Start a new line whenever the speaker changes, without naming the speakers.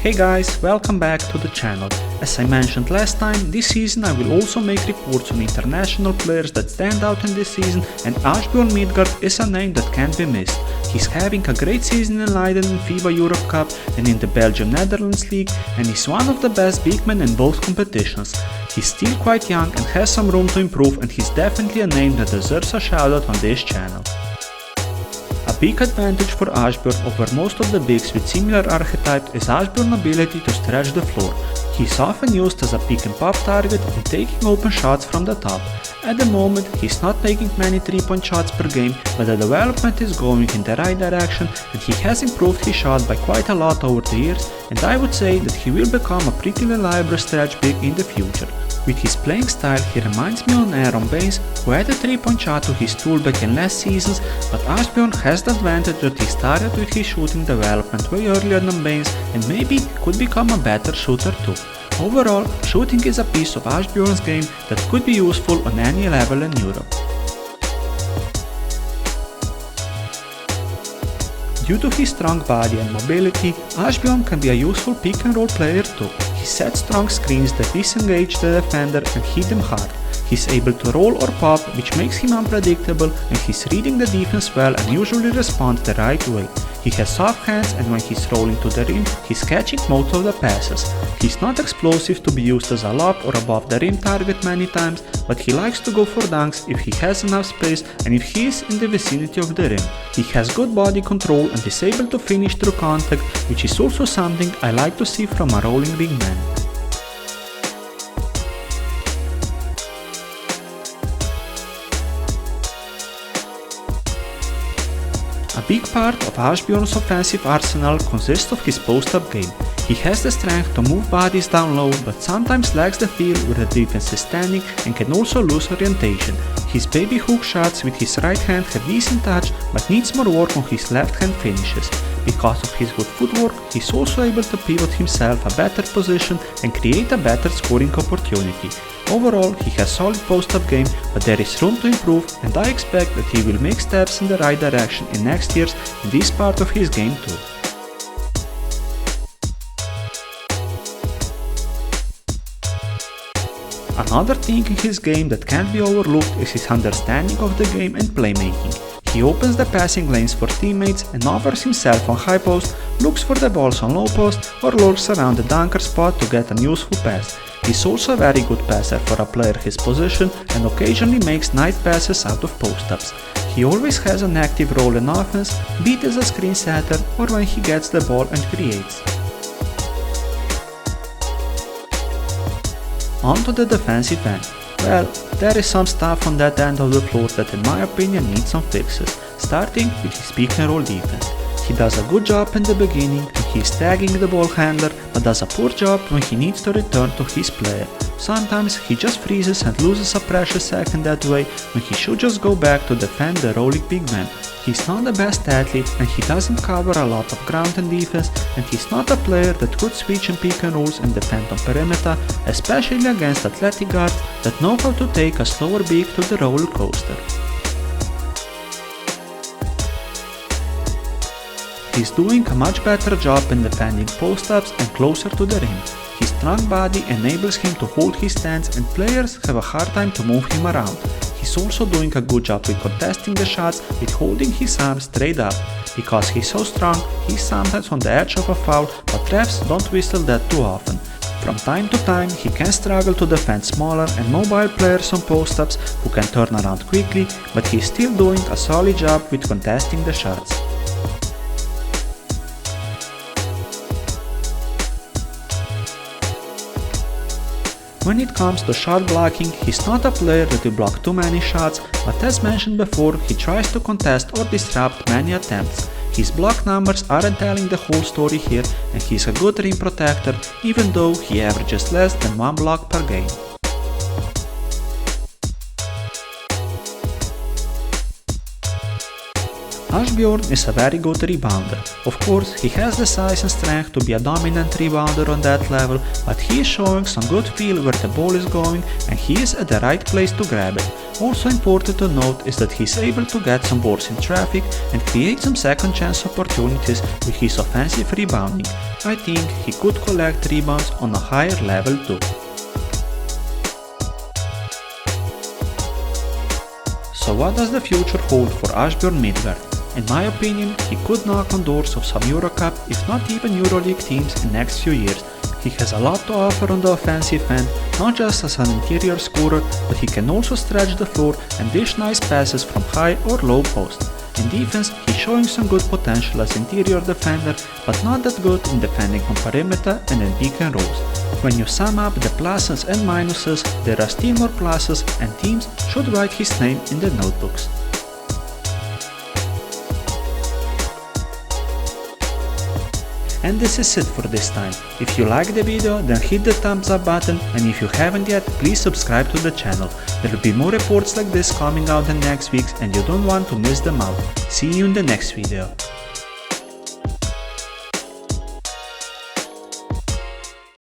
Hey guys, welcome back to the channel. As I mentioned last time, this season I will also make reports on international players that stand out in this season, and Asbjorn Midtgaard is a name that can't be missed. He's having a great season in Leiden in FIBA Eurocup and in the Belgium-Netherlands League, and he's one of the best big men in both competitions. He's still quite young and has some room to improve, and he's definitely a name that deserves a shoutout on this channel. A big advantage for Asbjorn over most of the bigs with similar archetype is Asbjorn's ability to stretch the floor. He's often used as a pick and pop target and taking open shots from the top. At the moment, he's not taking many 3-point shots per game, but the development is going in the right direction and he has improved his shot by quite a lot over the years, and I would say that he will become a pretty reliable stretch big in the future. With his playing style, he reminds me on Aaron Baines, who had a 3-point shot to his toolback in last seasons, but Asbjorn has the advantage that he started with his shooting development way earlier than Baines and maybe could become a better shooter too. Overall, shooting is a piece of Asbjorn's game that could be useful on any level in Europe. Due to his strong body and mobility, Asbjorn can be a useful pick and roll player too. He sets strong screens that disengage the defender and hit them hard. He's able to roll or pop, which makes him unpredictable, and he's reading the defense well and usually responds the right way. He has soft hands, and when he's rolling to the rim, he's catching most of the passes. He's not explosive to be used as a lob or above the rim target many times, but he likes to go for dunks if he has enough space and if he is in the vicinity of the rim. He has good body control and is able to finish through contact, which is also something I like to see from a rolling big man. A big part of Asbjorn's offensive arsenal consists of his post-up game. He has the strength to move bodies down low, but sometimes lacks the feel where the defense is standing and can also lose orientation. His baby hook shots with his right hand have decent touch, but needs more work on his left hand finishes. Because of his good footwork, he's also able to pivot himself a better position and create a better scoring opportunity. Overall, he has solid post-up game, but there is room to improve, and I expect that he will make steps in the right direction in next years in this part of his game too. Another thing in his game that can't be overlooked is his understanding of the game and playmaking. He opens the passing lanes for teammates and offers himself on high post, looks for the balls on low post, or lurks around the dunker spot to get a useful pass. He's also a very good passer for a player his position and occasionally makes nice passes out of post-ups. He always has an active role in offense, be it as a screen setter or when he gets the ball and creates. On to the defensive end. Well, there is some stuff on that end of the floor that in my opinion needs some fixes, starting with his pick and roll defense. He does a good job in the beginning when he is tagging the ball handler, but does a poor job when he needs to return to his player. Sometimes he just freezes and loses a precious second that way when he should just go back to defend the rolling big man. He's not the best athlete and he doesn't cover a lot of ground in defense, and he's not a player that could switch in pick and rolls and defend on perimeter, especially against athletic guards that know how to take a slower big to the roller coaster. He's doing a much better job in defending post-ups and closer to the rim. His strong body enables him to hold his stance and players have a hard time to move him around. He's also doing a good job with contesting the shots with holding his arms straight up. Because he's so strong, he's sometimes on the edge of a foul, but refs don't whistle that too often. From time to time, he can struggle to defend smaller and mobile players on post-ups who can turn around quickly, but he's still doing a solid job with contesting the shots. When it comes to shot blocking, he's not a player that will block too many shots, but as mentioned before, he tries to contest or disrupt many attempts. His block numbers aren't telling the whole story here, and he's a good rim protector, even though he averages less than 1 block per game. Asbjorn is a very good rebounder. Of course, he has the size and strength to be a dominant rebounder on that level, but he is showing some good feel where the ball is going and he is at the right place to grab it. Also important to note is that he is able to get some balls in traffic and create some second chance opportunities with his offensive rebounding. I think he could collect rebounds on a higher level too. So what does the future hold for Asbjorn Midtgaard? In my opinion, he could knock on doors of some Eurocup, if not even Euroleague teams in next few years. He has a lot to offer on the offensive end, not just as an interior scorer, but he can also stretch the floor and dish nice passes from high or low post. In defense, he's showing some good potential as interior defender, but not that good in defending on perimeter and in pick and rolls. When you sum up the pluses and minuses, there are still more pluses and teams should write his name in the notebooks. And this is it for this time. If you like the video, then hit the thumbs up button, and if you haven't yet, please subscribe to the channel. There will be more reports like this coming out in next weeks and you don't want to miss them out. See you in the next video.